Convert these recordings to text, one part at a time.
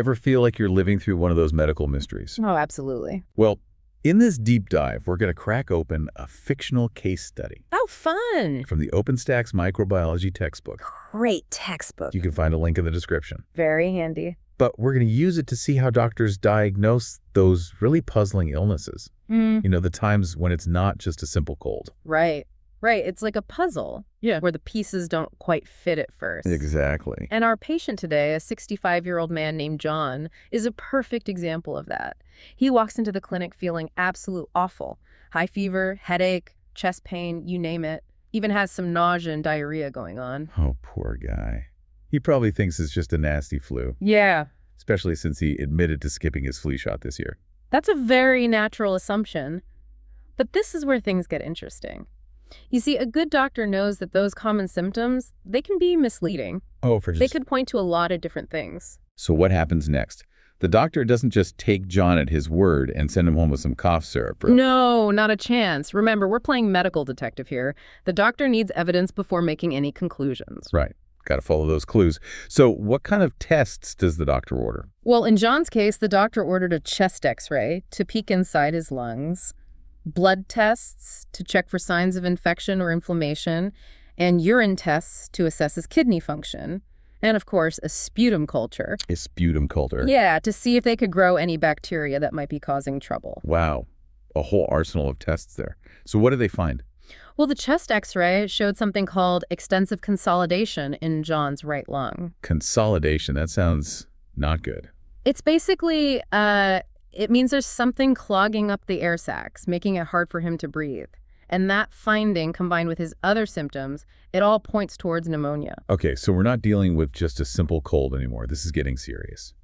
Ever feel like you're living through one of those medical mysteries? Oh, absolutely. Well, in this deep dive, we're going to crack open a fictional case study Oh, fun. from the OpenStax Microbiology textbook. Great textbook. You can find a link in the description. Very handy. But we're going to use it to see how doctors diagnose those really puzzling illnesses. The times when it's not just a simple cold. Right. Right. It's like a puzzle. Yeah. Where the pieces don't quite fit at first. Exactly. And our patient today, a 65-year-old man named John, is a perfect example of that. He walks into the clinic feeling absolute awful. High fever, headache, chest pain, you name it. Even has some nausea and diarrhea going on. Oh, poor guy. He probably thinks it's just a nasty flu. Yeah. Especially since he admitted to skipping his flu shot this year. That's a very natural assumption. But this is where things get interesting. You see, a good doctor knows that those common symptoms, they can be misleading. They could point to a lot of different things. So what happens next? The doctor doesn't just take John at his word and send him home with some cough syrup. No, not a chance. Remember, we're playing medical detective here. The doctor needs evidence before making any conclusions. Right. Got to follow those clues. So what kind of tests does the doctor order? Well, in John's case, the doctor ordered a chest x-ray to peek inside his lungs, blood tests to check for signs of infection or inflammation, and urine tests to assess his kidney function, and of course, a sputum culture. A sputum culture? Yeah, to see if they could grow any bacteria that might be causing trouble. Wow. A whole arsenal of tests there. So what did they find? Well, the chest x-ray showed something called extensive consolidation in John's right lung. Consolidation, that sounds not good. It's basically, it means there's something clogging up the air sacs, making it hard for him to breathe. And that finding, combined with his other symptoms, it all points towards pneumonia. Okay, so we're not dealing with just a simple cold anymore. This is getting serious.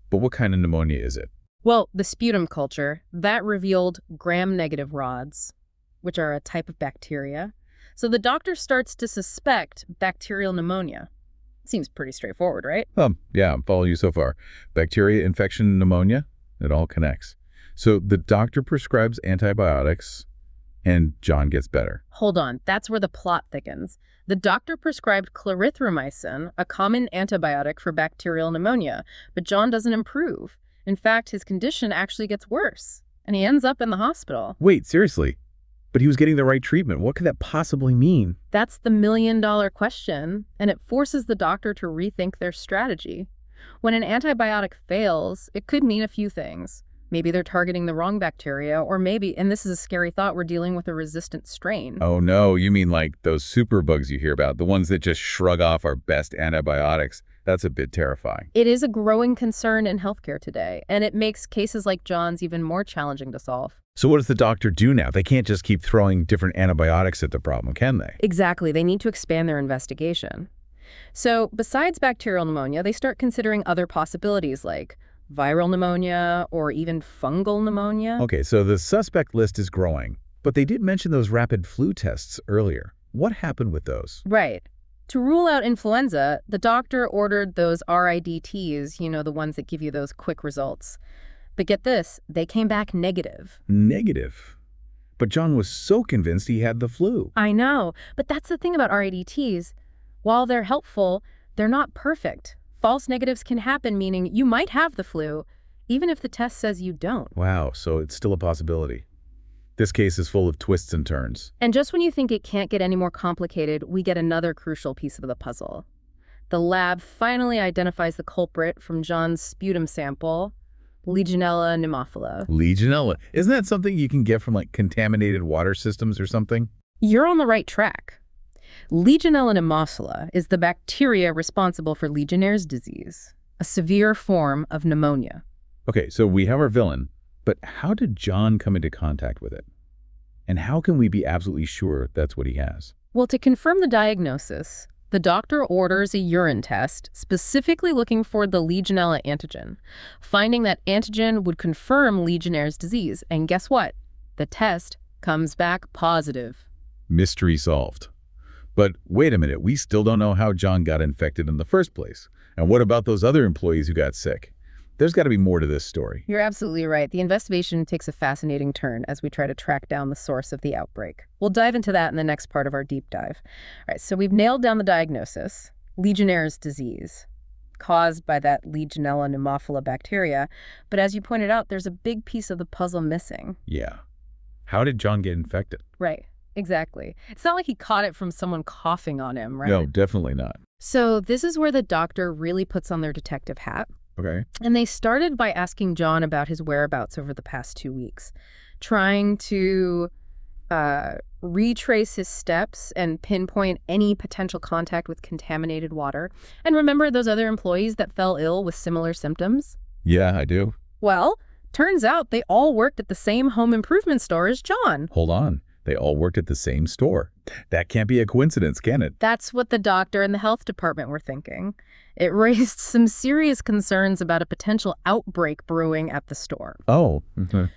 But what kind of pneumonia is it? Well, the sputum culture, that revealed gram-negative rods, which are a type of bacteria. So the doctor starts to suspect bacterial pneumonia. Seems pretty straightforward, right? Yeah, I'm following you so far. Bacteria, infection, pneumonia, it all connects. So the doctor prescribes antibiotics, and John gets better. Hold on, that's where the plot thickens. The doctor prescribed clarithromycin, a common antibiotic for bacterial pneumonia, but John doesn't improve. In fact, his condition actually gets worse, and he ends up in the hospital. Wait, seriously? But he was getting the right treatment. What could that possibly mean? That's the million-dollar question, and it forces the doctor to rethink their strategy. When an antibiotic fails, it could mean a few things. Maybe they're targeting the wrong bacteria, or maybe, and this is a scary thought, we're dealing with a resistant strain. Oh no, you mean like those superbugs you hear about, the ones that just shrug off our best antibiotics. That's a bit terrifying. It is a growing concern in healthcare today, and it makes cases like John's even more challenging to solve. So what does the doctor do now? They can't just keep throwing different antibiotics at the problem, can they? Exactly. They need to expand their investigation. So besides bacterial pneumonia, they start considering other possibilities like viral pneumonia or even fungal pneumonia. Okay, so the suspect list is growing, but they did mention those rapid flu tests earlier. What happened with those? Right. To rule out influenza, the doctor ordered those RIDTs, the ones that give you those quick results. But get this, they came back negative. Negative? But John was so convinced he had the flu. I know, but that's the thing about RIDTs. While they're helpful, they're not perfect. False negatives can happen, meaning you might have the flu, even if the test says you don't. Wow, so it's still a possibility. This case is full of twists and turns. And just when you think it can't get any more complicated, we get another crucial piece of the puzzle. The lab finally identifies the culprit from John's sputum sample, Legionella pneumophila. Legionella? Isn't that something you can get from like contaminated water systems or something? You're on the right track. Legionella pneumophila is the bacteria responsible for Legionnaires' disease, a severe form of pneumonia. Okay, so we have our villain, but how did John come into contact with it? And how can we be absolutely sure that's what he has? Well, to confirm the diagnosis, the doctor orders a urine test specifically looking for the Legionella antigen. Finding that antigen would confirm Legionnaire's disease. And guess what? The test comes back positive. Mystery solved. But wait a minute, we still don't know how John got infected in the first place. And what about those other employees who got sick? There's got to be more to this story. You're absolutely right. The investigation takes a fascinating turn as we try to track down the source of the outbreak. We'll dive into that in the next part of our deep dive. All right, so we've nailed down the diagnosis, Legionnaire's disease. caused by that Legionella pneumophila bacteria. But as you pointed out, there's a big piece of the puzzle missing. Yeah. How did John get infected? Right, exactly. It's not like he caught it from someone coughing on him, right? No, definitely not. So this is where the doctor really puts on their detective hat. Okay. And they started by asking John about his whereabouts over the past 2 weeks, trying to retrace his steps and pinpoint any potential contact with contaminated water. And remember those other employees that fell ill with similar symptoms? Yeah, I do. Well, turns out they all worked at the same home improvement store as John. Hold on. They all worked at the same store. That can't be a coincidence, can it? That's what the doctor and the health department were thinking. It raised some serious concerns about a potential outbreak brewing at the store. Oh.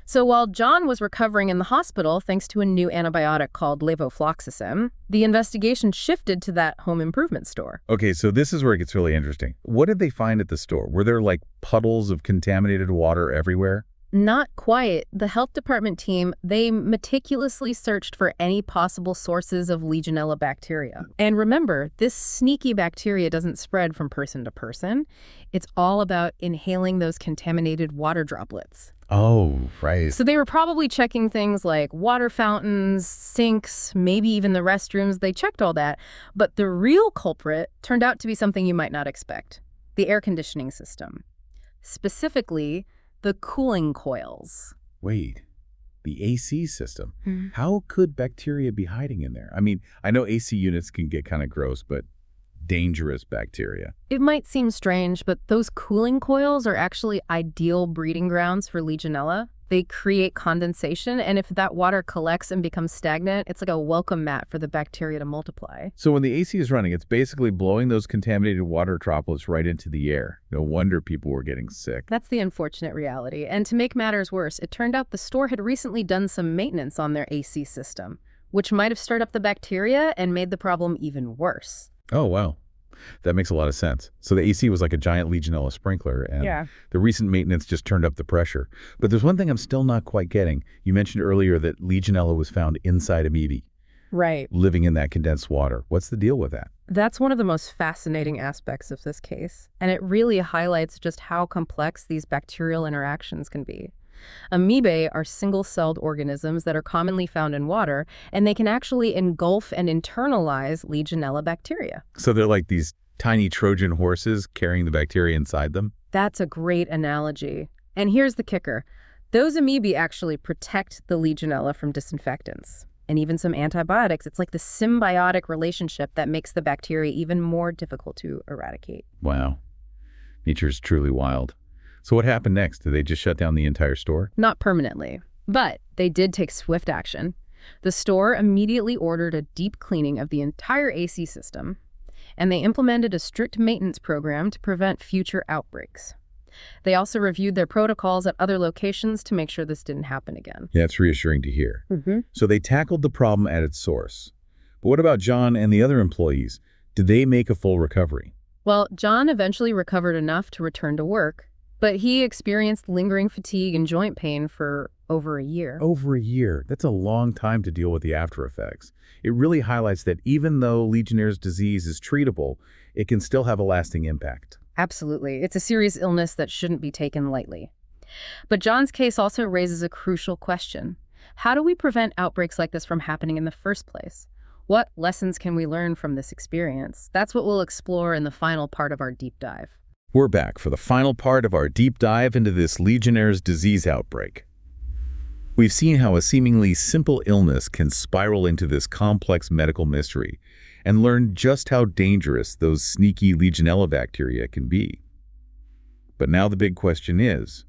So while John was recovering in the hospital thanks to a new antibiotic called levofloxacin, the investigation shifted to that home improvement store. Okay, so this is where it gets really interesting. What did they find at the store? Were there like puddles of contaminated water everywhere? Not quite. The health department team, they meticulously searched for any possible sources of Legionella bacteria. And remember, this sneaky bacteria doesn't spread from person to person. It's all about inhaling those contaminated water droplets. Oh, right. So they were probably checking things like water fountains, sinks, maybe even the restrooms. They checked all that. But the real culprit turned out to be something you might not expect: the air conditioning system. Specifically, the cooling coils. Wait, the AC system. How could bacteria be hiding in there? I mean, I know AC units can get kind of gross, but dangerous bacteria. It might seem strange, but those cooling coils are actually ideal breeding grounds for Legionella. They create condensation, and if that water collects and becomes stagnant, it's like a welcome mat for the bacteria to multiply. So when the AC is running, it's basically blowing those contaminated water droplets right into the air. No wonder people were getting sick. That's the unfortunate reality. And to make matters worse, it turned out the store had recently done some maintenance on their AC system, which might have stirred up the bacteria and made the problem even worse. Oh, wow. That makes a lot of sense. So the AC was like a giant Legionella sprinkler, and the recent maintenance just turned up the pressure. But there's one thing I'm still not quite getting. You mentioned earlier that Legionella was found inside amoebae. Right. Living in that condensed water. What's the deal with that? That's one of the most fascinating aspects of this case, and it really highlights just how complex these bacterial interactions can be. Amoebae are single-celled organisms that are commonly found in water, and they can actually engulf and internalize Legionella bacteria. So they're like these tiny Trojan horses carrying the bacteria inside them? That's a great analogy. And here's the kicker. Those amoebae actually protect the Legionella from disinfectants and even some antibiotics. It's like the symbiotic relationship that makes the bacteria even more difficult to eradicate. Wow. Nature's truly wild. So what happened next? Did they just shut down the entire store? Not permanently, but they did take swift action. The store immediately ordered a deep cleaning of the entire AC system, and they implemented a strict maintenance program to prevent future outbreaks. They also reviewed their protocols at other locations to make sure this didn't happen again. Yeah, it's reassuring to hear. So they tackled the problem at its source. But what about John and the other employees? Did they make a full recovery? Well, John eventually recovered enough to return to work, but he experienced lingering fatigue and joint pain for over a year. Over a year. That's a long time to deal with the after effects. It really highlights that even though Legionnaire's disease is treatable, it can still have a lasting impact. Absolutely. It's a serious illness that shouldn't be taken lightly. But John's case also raises a crucial question. How do we prevent outbreaks like this from happening in the first place? What lessons can we learn from this experience? That's what we'll explore in the final part of our deep dive. We're back for the final part of our deep dive into this Legionnaire's disease outbreak. We've seen how a seemingly simple illness can spiral into this complex medical mystery and learned just how dangerous those sneaky Legionella bacteria can be. But now the big question is,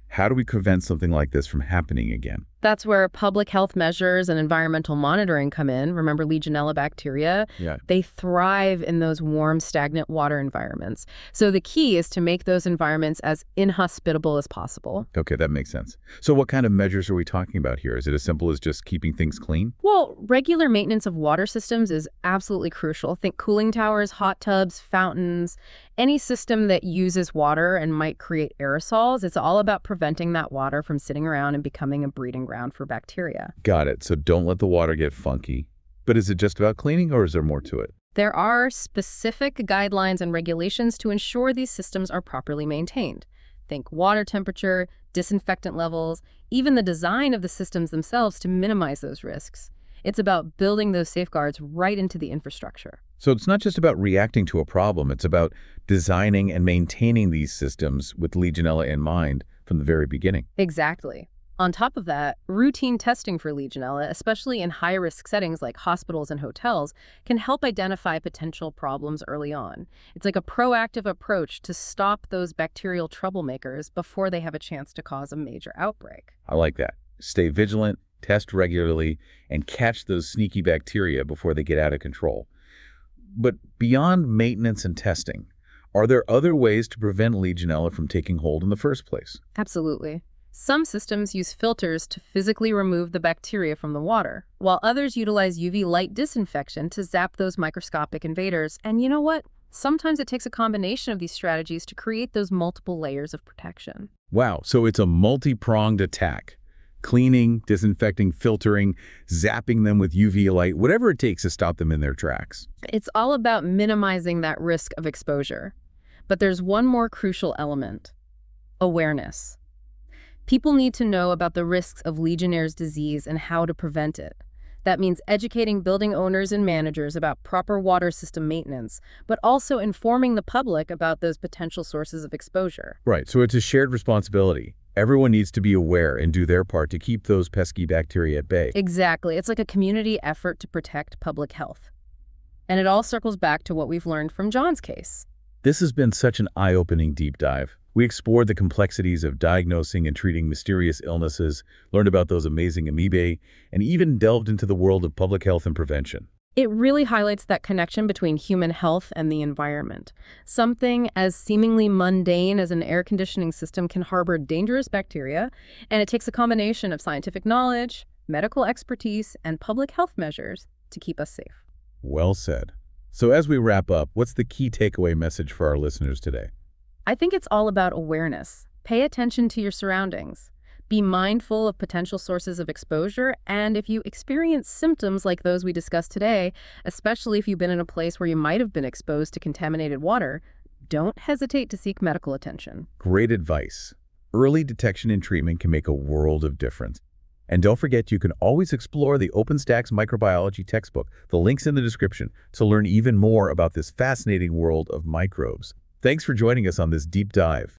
how do we prevent something like this from happening again? That's where public health measures and environmental monitoring come in. Remember Legionella bacteria? Yeah. They thrive in those warm, stagnant water environments. So the key is to make those environments as inhospitable as possible. Okay, that makes sense. So what kind of measures are we talking about here? Is it as simple as just keeping things clean? Well, regular maintenance of water systems is absolutely crucial. Think cooling towers, hot tubs, fountains, any system that uses water and might create aerosols. It's all about preventing that water from sitting around and becoming a breeding ground for bacteria. Got it. So don't let the water get funky. But is it just about cleaning, or is there more to it? There are specific guidelines and regulations to ensure these systems are properly maintained. Think water temperature, disinfectant levels, even the design of the systems themselves to minimize those risks. It's about building those safeguards right into the infrastructure. So it's not just about reacting to a problem, it's about designing and maintaining these systems with Legionella in mind from the very beginning. Exactly. On top of that, routine testing for Legionella, especially in high-risk settings like hospitals and hotels, can help identify potential problems early on. It's like a proactive approach to stop those bacterial troublemakers before they have a chance to cause a major outbreak. I like that. Stay vigilant, test regularly, and catch those sneaky bacteria before they get out of control. But beyond maintenance and testing, are there other ways to prevent Legionella from taking hold in the first place? Absolutely. Some systems use filters to physically remove the bacteria from the water, while others utilize UV light disinfection to zap those microscopic invaders. And you know what? Sometimes it takes a combination of these strategies to create those multiple layers of protection. Wow, so it's a multi-pronged attack. Cleaning, disinfecting, filtering, zapping them with UV light, whatever it takes to stop them in their tracks. It's all about minimizing that risk of exposure. But there's one more crucial element: awareness. People need to know about the risks of Legionnaire's disease and how to prevent it. That means educating building owners and managers about proper water system maintenance, but also informing the public about those potential sources of exposure. Right, so it's a shared responsibility. Everyone needs to be aware and do their part to keep those pesky bacteria at bay. Exactly. It's like a community effort to protect public health. And it all circles back to what we've learned from John's case. This has been such an eye-opening deep dive. We explored the complexities of diagnosing and treating mysterious illnesses, learned about those amazing amoebae, and even delved into the world of public health and prevention. It really highlights that connection between human health and the environment. Something as seemingly mundane as an air conditioning system can harbor dangerous bacteria, and it takes a combination of scientific knowledge, medical expertise, and public health measures to keep us safe. Well said. So as we wrap up, what's the key takeaway message for our listeners today? I think it's all about awareness. Pay attention to your surroundings. Be mindful of potential sources of exposure, and if you experience symptoms like those we discussed today, especially if you've been in a place where you might have been exposed to contaminated water, don't hesitate to seek medical attention. Great advice. Early detection and treatment can make a world of difference. And don't forget, you can always explore the OpenStax Microbiology textbook. The link's in the description to learn even more about this fascinating world of microbes. Thanks for joining us on this deep dive.